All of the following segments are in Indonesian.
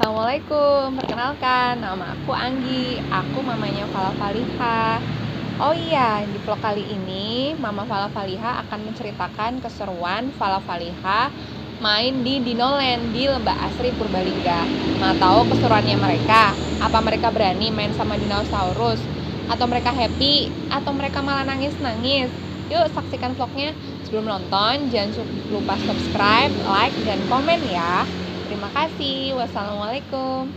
Assalamualaikum, perkenalkan nama aku Anggi, aku mamanya Fala Faliha. Oh iya, di vlog kali ini Mama Fala Faliha akan menceritakan keseruan Fala Faliha main di Dinoland di Lembah Asri Purbalingga. Mau tahu keseruannya mereka? Apa mereka berani main sama dinosaurus? Atau mereka happy? Atau mereka malah nangis-nangis? Yuk saksikan vlognya. Sebelum nonton, jangan lupa subscribe, like, dan komen ya. Terima kasih. Wassalamualaikum.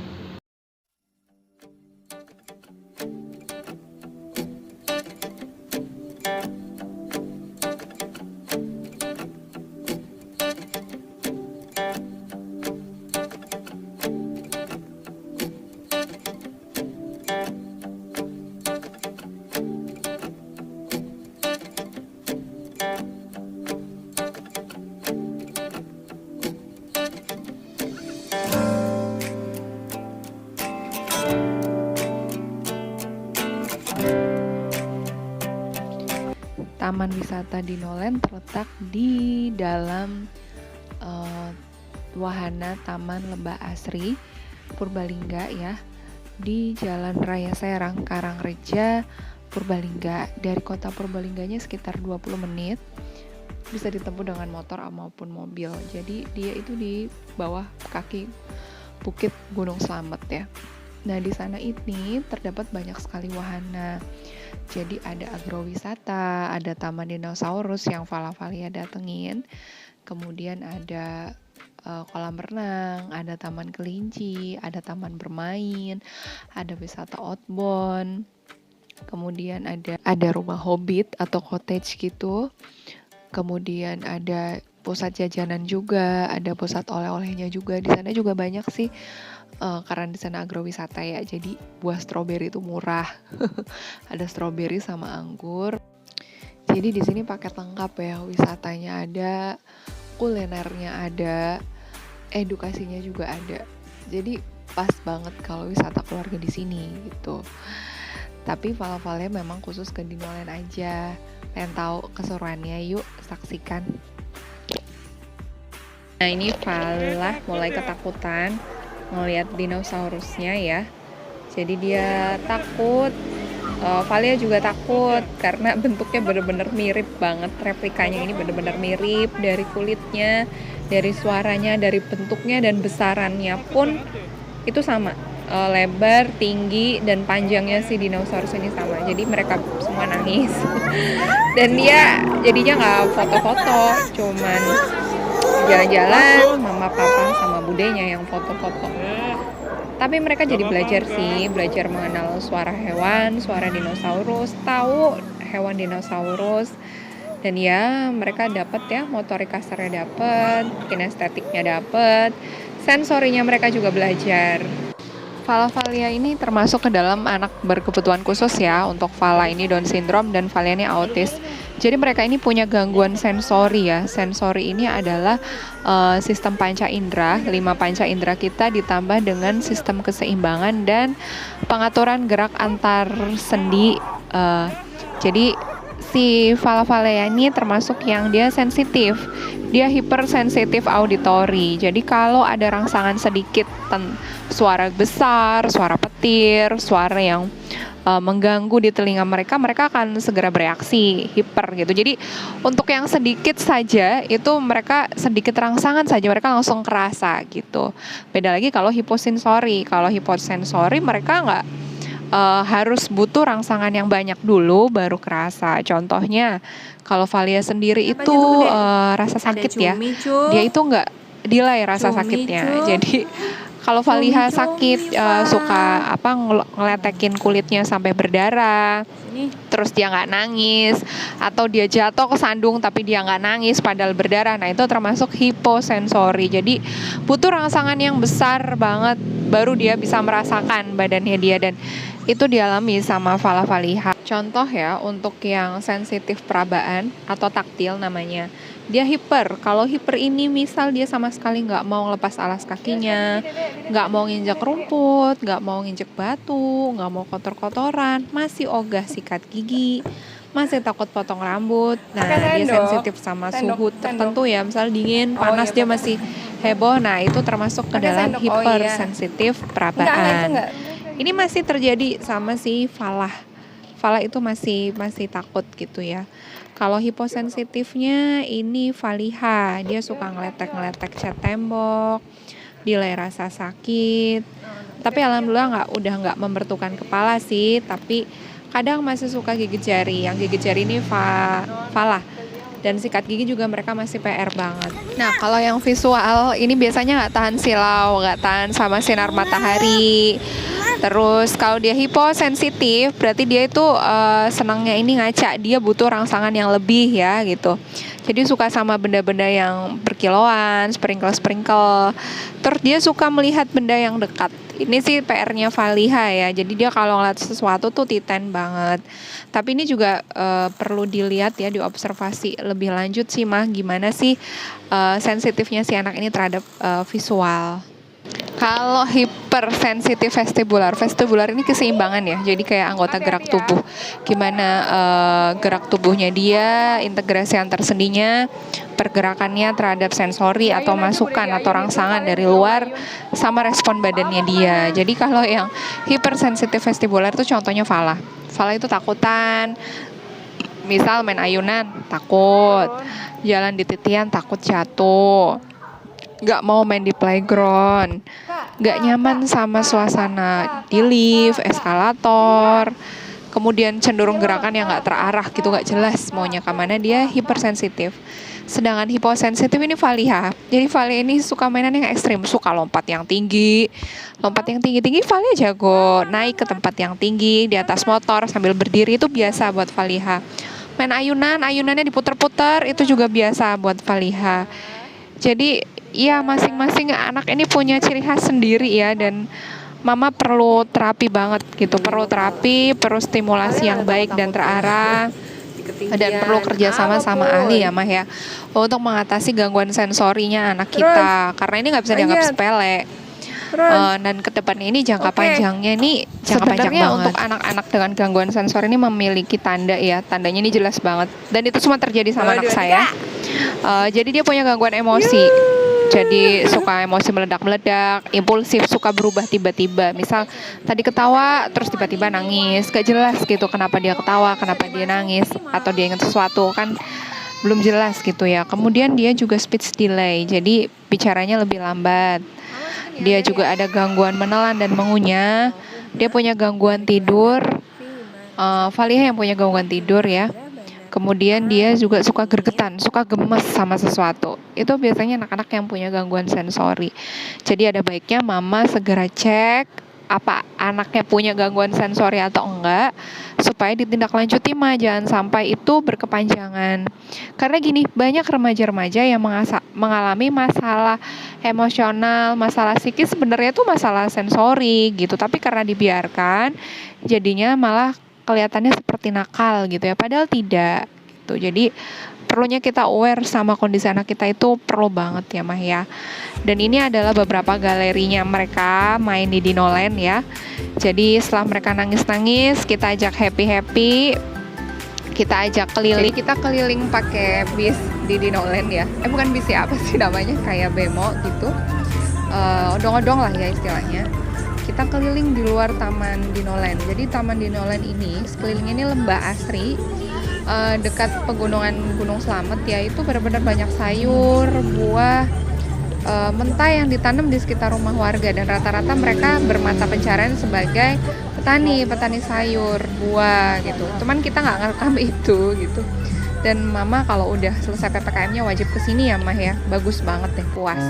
Taman wisata Dinoland terletak di dalam wahana Taman Lembah Asri Purbalingga ya, di Jalan Raya Serang, Karangreja, Purbalingga. Dari kota Purbalingganya sekitar 20 menit, bisa ditempuh dengan motor maupun mobil. Jadi dia itu di bawah kaki Bukit Gunung Slamet ya. Nah, di sana ini terdapat banyak sekali wahana. Jadi ada agrowisata, ada taman dinosaurus yang Fala Faliha datengin. Kemudian ada kolam renang, ada taman kelinci, ada taman bermain, ada wisata outbound. Kemudian ada rumah hobbit atau cottage gitu. Kemudian ada pusat jajanan juga, ada pusat oleh-olehnya juga. Di sana juga banyak sih, karena di sana agrowisata ya, jadi buah stroberi itu murah. Ada stroberi sama anggur. Jadi di sini paket lengkap ya, wisatanya ada, kulinernya ada, edukasinya juga ada. Jadi pas banget kalau wisata keluarga di sini gitu. Tapi Fala Faliha memang khusus ke Dinoland aja. Pengen tahu keseruannya, yuk saksikan. Nah, ini Fala mulai ketakutan ngelihat dinosaurusnya ya. Jadi dia takut. Valia juga takut karena bentuknya benar-benar mirip banget. Replikanya ini benar-benar mirip, dari kulitnya, dari suaranya, dari bentuknya, dan besarannya pun itu sama. Lebar, tinggi, dan panjangnya si dinosaurus ini sama. Jadi mereka semua nangis. Dan dia jadinya nggak foto-foto, cuman jalan-jalan, mama, papa, sama budenya yang foto-foto. Tapi mereka jadi belajar sih, belajar mengenal suara hewan, suara dinosaurus, tahu hewan dinosaurus. Dan ya, mereka dapat ya, motorik kasarnya dapat, kinestetiknya dapat, sensorinya mereka juga belajar. Fala Faliha ini termasuk ke dalam anak berkebutuhan khusus ya. Untuk Fala ini Down syndrome dan Valia ini autis. Jadi mereka ini punya gangguan sensori ya. Sensori ini adalah sistem panca indera, 5 panca indera kita ditambah dengan sistem keseimbangan dan pengaturan gerak antar sendi. Jadi si Fala Faliha ini termasuk yang dia sensitif. Dia hipersensitif auditori. Jadi kalau ada rangsangan sedikit, suara besar, suara petir, suara yang mengganggu di telinga mereka, mereka akan segera bereaksi, hiper gitu. Jadi untuk yang sedikit saja itu mereka sedikit rangsangan saja mereka langsung kerasa gitu. Beda lagi kalau hiposensori. Kalau hiposensori mereka nggak harus butuh rangsangan yang banyak dulu baru kerasa. Contohnya kalau Valia sendiri itu rasa sakit ya, dia itu nggak delay rasa sakitnya. Jadi kalau Faliha sakit suka ngeletekin kulitnya sampai berdarah, terus dia nggak nangis, atau dia jatuh ke sandung tapi dia nggak nangis padahal berdarah. Nah itu termasuk hiposensori. Jadi butuh rangsangan yang besar banget baru dia bisa merasakan badannya dia, dan itu dialami sama Fala Faliha. Contoh ya, untuk yang sensitif perabaan atau taktil namanya, dia hiper. Kalau hiper ini misal dia sama sekali nggak mau lepas alas kakinya, nggak mau nginjak rumput, nggak mau nginjek batu, nggak mau kotor-kotoran, masih ogah sikat gigi, masih takut potong rambut. Nah, Pakai dia sendok. sensitif sama Sendok, suhu tertentu ya, misal dingin, panas dia masih heboh. Nah, itu termasuk ke Pakai dalam sendok, oh iya. hipersensitif perabaan. Enggak. Ini masih terjadi sama si Falah. Falah itu masih takut gitu ya. Kalau hiposensitifnya ini Faliha, dia suka ngeletek-ngeletek cat tembok, dia rasa sakit. Tapi alhamdulillah udah nggak membentukkan kepala sih, tapi kadang masih suka gigit jari. Yang gigit jari ini Falah. Dan sikat gigi juga mereka masih PR banget. Nah, kalau yang visual ini biasanya nggak tahan silau, nggak tahan sama sinar matahari. Terus kalau dia hiposensitif, berarti dia itu senangnya ini ngaca, dia butuh rangsangan yang lebih ya gitu. Jadi suka sama benda-benda yang berkilauan, sprinkle. Terus dia suka melihat benda yang dekat. Ini sih PR-nya Faliha ya. Jadi dia kalau ngeliat sesuatu tuh titen banget. Tapi ini juga perlu dilihat ya, diobservasi lebih lanjut sih Mah, gimana sih sensitifnya si anak ini terhadap visual. Kalau hipersensitif vestibular ini keseimbangan ya. Jadi kayak anggota gerak tubuh. Gimana gerak tubuhnya dia, integrasi antar sendinya, pergerakannya terhadap sensori atau masukan atau rangsangan dari luar, sama respon badannya dia. Jadi kalau yang hipersensitif vestibular itu contohnya Falah. Falah itu takutan. Misal main ayunan, takut. Jalan di titian, takut jatuh. Gak mau main di playground, gak nyaman sama suasana di lift, eskalator, kemudian cenderung gerakan yang gak terarah gitu, gak jelas maunya kemana, dia hipersensitif. Sedangkan hiposensitif ini Faliha. Jadi Faliha ini suka mainan yang ekstrim, suka lompat yang tinggi. Faliha jago, naik ke tempat yang tinggi, di atas motor sambil berdiri itu biasa buat Faliha. Main ayunannya diputer-puter itu juga biasa buat Faliha. Jadi ya masing-masing anak ini punya ciri khas sendiri ya, dan mama perlu terapi banget gitu, perlu stimulasi yang baik dan terarah, dan perlu kerjasama sama ahli ya Mah ya, untuk mengatasi gangguan sensorinya anak kita, karena ini nggak bisa dianggap sepele. Dan kedepannya ini jangka panjangnya ini jangka panjang banget. Untuk anak-anak dengan gangguan sensor ini memiliki tanda ya, tandanya ini jelas banget, dan itu semua terjadi sama anak saya. Jadi dia punya gangguan emosi. Jadi suka emosi meledak-meledak, impulsif, suka berubah tiba-tiba. Misal tadi ketawa, terus tiba-tiba nangis. Gak jelas gitu kenapa dia ketawa, kenapa dia nangis, atau dia ingat sesuatu, kan belum jelas gitu ya. Kemudian dia juga speech delay, jadi bicaranya lebih lambat. Dia juga ada gangguan menelan dan mengunyah. Dia punya gangguan tidur. Faliha yang punya gangguan tidur ya. Kemudian dia juga suka gregetan, suka gemes sama sesuatu. Itu biasanya anak-anak yang punya gangguan sensori. Jadi ada baiknya mama segera cek apa anaknya punya gangguan sensori atau enggak, supaya ditindaklanjuti mah, jangan sampai itu berkepanjangan. Karena gini, banyak remaja-remaja yang mengalami masalah emosional, masalah psikis, sebenarnya itu masalah sensori gitu, tapi karena dibiarkan jadinya malah kelihatannya seperti nakal gitu ya, padahal tidak gitu. Jadi perlunya kita aware sama kondisi anak kita itu perlu banget ya Mah ya. Dan ini adalah beberapa galerinya mereka main di Dinoland ya. Jadi setelah mereka nangis-nangis, kita ajak happy-happy, kita ajak keliling. Jadi kita keliling pakai bis di Dinoland ya. Bukan bis ya, apa sih namanya, kayak bemo gitu, odong-odong lah ya istilahnya. Kita keliling di luar Taman Dinoland. Jadi Taman Dinoland ini sekelilingnya ini lembah asri, dekat pegunungan Gunung Slamet ya. Itu benar-benar banyak sayur, buah, mentah yang ditanam di sekitar rumah warga, dan rata-rata mereka bermata pencarian sebagai petani sayur, buah gitu. Cuman kita nggak ngerekam itu gitu. Dan mama kalau udah selesai PPKM-nya wajib kesini ya Mah ya. Bagus banget deh, puas.